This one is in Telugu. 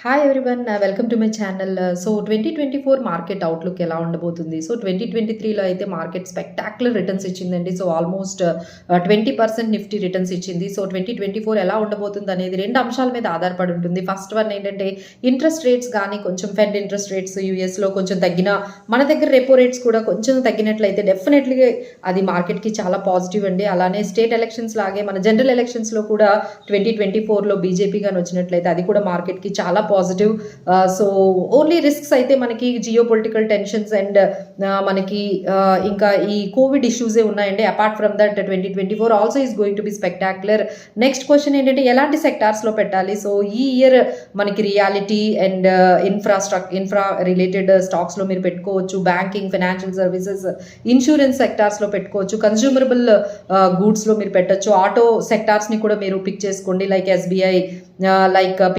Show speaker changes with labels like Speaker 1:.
Speaker 1: Hi everyone welcome to my channel. So 2024 market outlook ఎలా ఉండబోతుంది? సో 2023లో అయితే మార్కెట్ స్పెక్టాక్యులర్ రిటర్న్స్ ఇచ్చిందండి. సో ఆల్మోస్ట్ 20% నిఫ్టీ రిటర్న్స్ ఇచ్చింది. సో 2024 ఎలా ఉండబోతుందనేది 2 అంశాల మీద ఆధారపడి ఉంటుంది. ఫస్ట్ వన్ ఏంటంటే ఇంట్రెస్ట్ రేట్స్ గానీ కొంచెం ఫెడ్ ఇంట్రెస్ట్ రేట్స్ యూఎస్‌లో కొంచెం తగ్గినా, మన దగ్గర రెపో రేట్స్ కూడా కొంచెం తగ్గినట్లయితే డెఫినెట్‌లీ అది మార్కెట్‌కి చాలా పాజిటివ్ అండి. అలానే స్టేట్ ఎలక్షన్స్ లాగే మన జనరల్ ఎలక్షన్స్‌లో కూడా 2024లో బీజేపీ గాని వచ్చినట్లయితే అది కూడా మార్కెట్‌కి చాలా పాజిటివ్. సో ఓన్లీ రిస్క్స్ అయితే మనకి జియో పొలిటికల్ టెన్షన్స్ అండ్ మనకి ఇంకా ఈ కోవిడ్ ఇష్యూసే ఉన్నాయండి. Apart from that 2024 also is going to be spectacular. Next question ఏంటంటే ఎలాంటి సెక్టార్స్లో పెట్టాలి? సో ఈ ఇయర్ మనకి రియాలిటీ అండ్ ఇన్ఫ్రా రిలేటెడ్ స్టాక్స్లో మీరు పెట్టుకోవచ్చు. బ్యాంకింగ్, ఫైనాన్షియల్ సర్వీసెస్, ఇన్సూరెన్స్ సెక్టార్స్లో పెట్టుకోవచ్చు. కన్జ్యూమరబుల్ గూడ్స్లో మీరు పెట్టచ్చు. ఆటో సెక్టార్స్ని కూడా మీరు పిక్ చేసుకోండి, లైక్ ఎస్బీఐ, లైక్